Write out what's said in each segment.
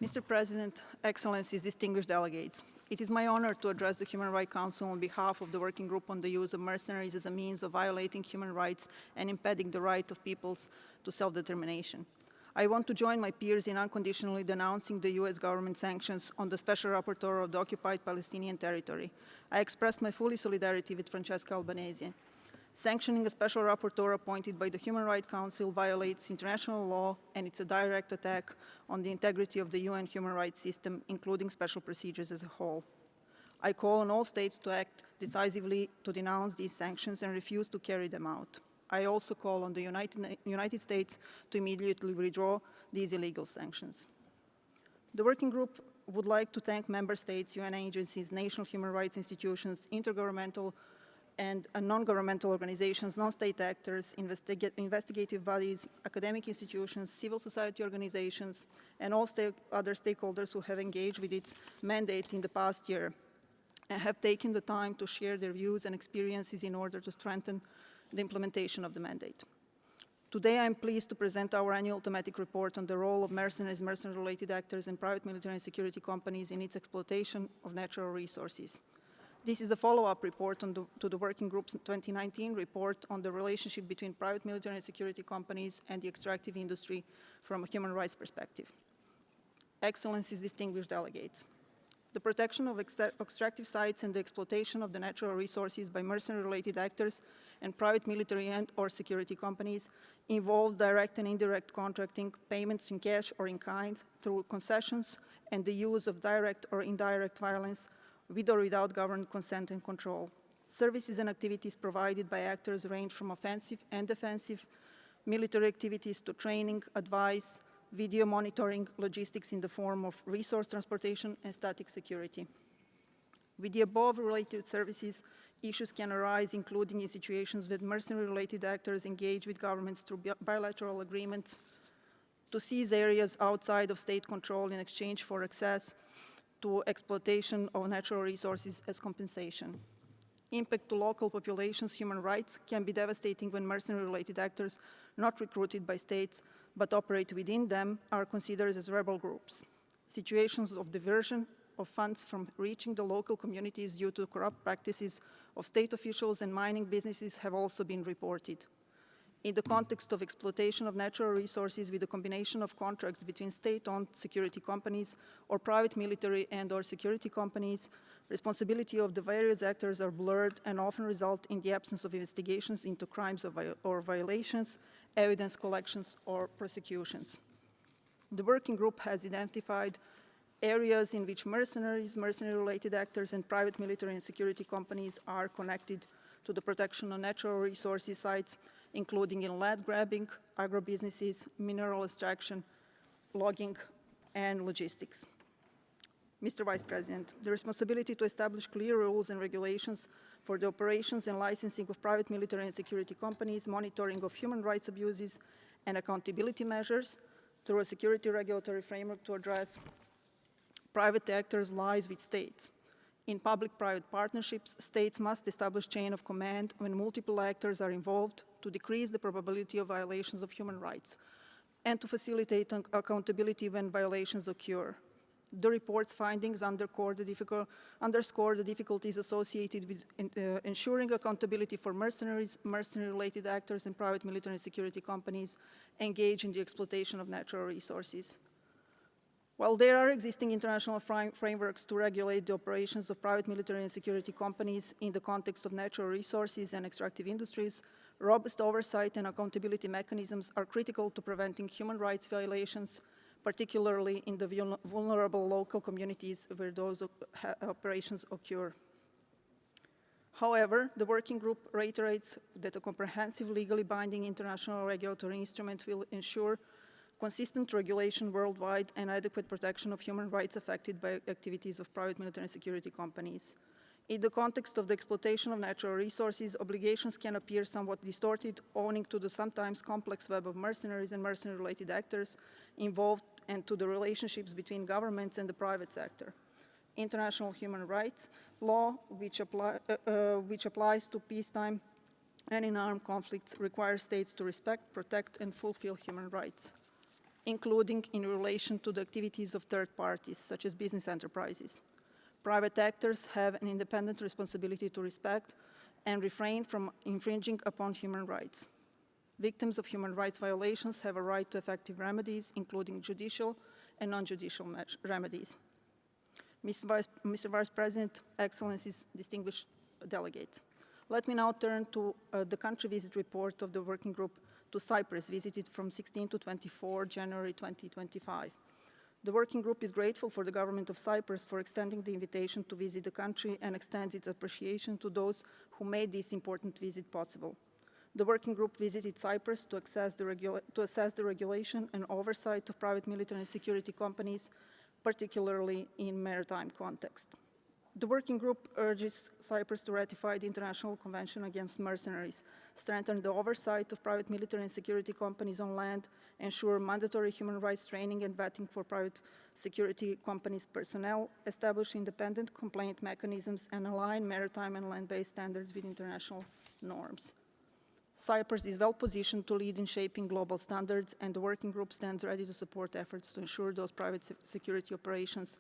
Mr. President, Excellencies, distinguished delegates, it is my honor to address the Human Rights Council on behalf of the Working Group on the Use of Mercenaries as a means of violating human rights and impeding the right of peoples to self-determination. I want to join my peers in unconditionally denouncing the US government sanctions on the Special Rapporteur of the occupied Palestinian territory. I express my full solidarity with Francesca Albanese. Sanctioning a special rapporteur appointed by the Human Rights Council violates international law, and it's a direct attack on the integrity of the UN human rights system, including special procedures as a whole. I call on all states to act decisively to denounce these sanctions and refuse to carry them out. I also call on the United States to immediately withdraw these illegal sanctions. The working group would like to thank member states, UN agencies, national human rights institutions, intergovernmental and non-governmental organizations, non-state actors, investigative bodies, academic institutions, civil society organizations, and all other stakeholders who have engaged with its mandate in the past year and have taken the time to share their views and experiences in order to strengthen the implementation of the mandate. Today, I am pleased to present our annual thematic report on the role of mercenaries, mercenary-related actors, and private military and security companies in its exploitation of natural resources. This is a follow-up report to the Working Group's 2019 report on the relationship between private military and security companies and the extractive industry from a human rights perspective. Excellencies, distinguished delegates, the protection of extractive sites and the exploitation of the natural resources by mercenary-related actors and private military and/or security companies involves direct and indirect contracting, payments in cash or in kind, through concessions, and the use of direct or indirect violence with or without government consent and control. Services and activities provided by actors range from offensive and defensive military activities to training, advice, video monitoring, logistics in the form of resource transportation, and static security. With the above related services, issues can arise, including in situations with mercenary-related actors engage with governments through bilateral agreements to seize areas outside of state control in exchange for access to exploitation of natural resources as compensation. Impact to local populations' human rights can be devastating when mercenary-related actors not recruited by states but operate within them are considered as rebel groups. Situations of diversion of funds from reaching the local communities due to corrupt practices of state officials and mining businesses have also been reported. In the context of exploitation of natural resources with a combination of contracts between state-owned security companies or private military and/or security companies, responsibility of the various actors are blurred and often result in the absence of investigations into crimes or violations, evidence collections, or prosecutions. The working group has identified areas in which mercenaries, mercenary-related actors, and private military and security companies are connected to the protection of natural resources sites, including in land grabbing, agribusinesses, mineral extraction, logging, and logistics. Mr. Vice President, the responsibility to establish clear rules and regulations for the operations and licensing of private military and security companies, monitoring of human rights abuses, and accountability measures through a security regulatory framework to address private actors lies with states. In public-private partnerships, states must establish chain of command when multiple actors are involved to decrease the probability of violations of human rights and to facilitate accountability when violations occur. The report's findings underscore the difficulties associated with ensuring accountability for mercenaries, mercenary-related actors, and private military and security companies engaged in the exploitation of natural resources. While there are existing international frameworks to regulate the operations of private military and security companies in the context of natural resources and extractive industries, robust oversight and accountability mechanisms are critical to preventing human rights violations, particularly in the vulnerable local communities where those operations occur. However, the working group reiterates that a comprehensive, legally binding international regulatory instrument will ensure consistent regulation worldwide and adequate protection of human rights affected by activities of private military and security companies. In the context of the exploitation of natural resources, obligations can appear somewhat distorted, owing to the sometimes complex web of mercenaries and mercenary-related actors involved and to the relationships between governments and the private sector. International human rights law, which applies to peacetime and in armed conflicts, requires states to respect, protect, and fulfill human rights. including in relation to the activities of third parties, such as business enterprises. Private actors have an independent responsibility to respect and refrain from infringing upon human rights. Victims of human rights violations have a right to effective remedies, including judicial and non-judicial remedies. Mr. Vice President, Excellencies, distinguished delegates. Let me now turn to the country visit report of the working group to Cyprus, visited from 16 to 24 January 2025. The working group is grateful for the government of Cyprus for extending the invitation to visit the country and extends its appreciation to those who made this important visit possible. The working group visited Cyprus to assess the regulation and oversight of private military and security companies, particularly in maritime context. The working group urges Cyprus to ratify the International Convention Against Mercenaries, strengthen the oversight of private military and security companies on land, ensure mandatory human rights training and vetting for private security companies' personnel, establish independent complaint mechanisms, and align maritime and land-based standards with international norms. Cyprus is well positioned to lead in shaping global standards, and the working group stands ready to support efforts to ensure those private security operations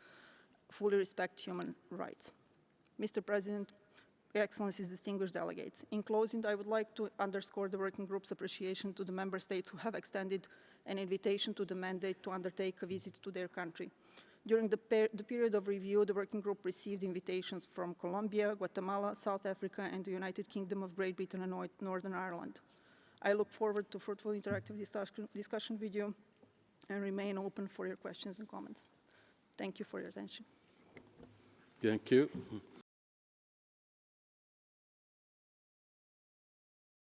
fully respect human rights. Mr. President, Excellencies, distinguished delegates, in closing, I would like to underscore the working group's appreciation to the member states who have extended an invitation to the mandate to undertake a visit to their country. During the period of review, the working group received invitations from Colombia, Guatemala, South Africa, and the United Kingdom of Great Britain and Northern Ireland. I look forward to fruitful interactive discussion with you and remain open for your questions and comments. Thank you for your attention. Thank you.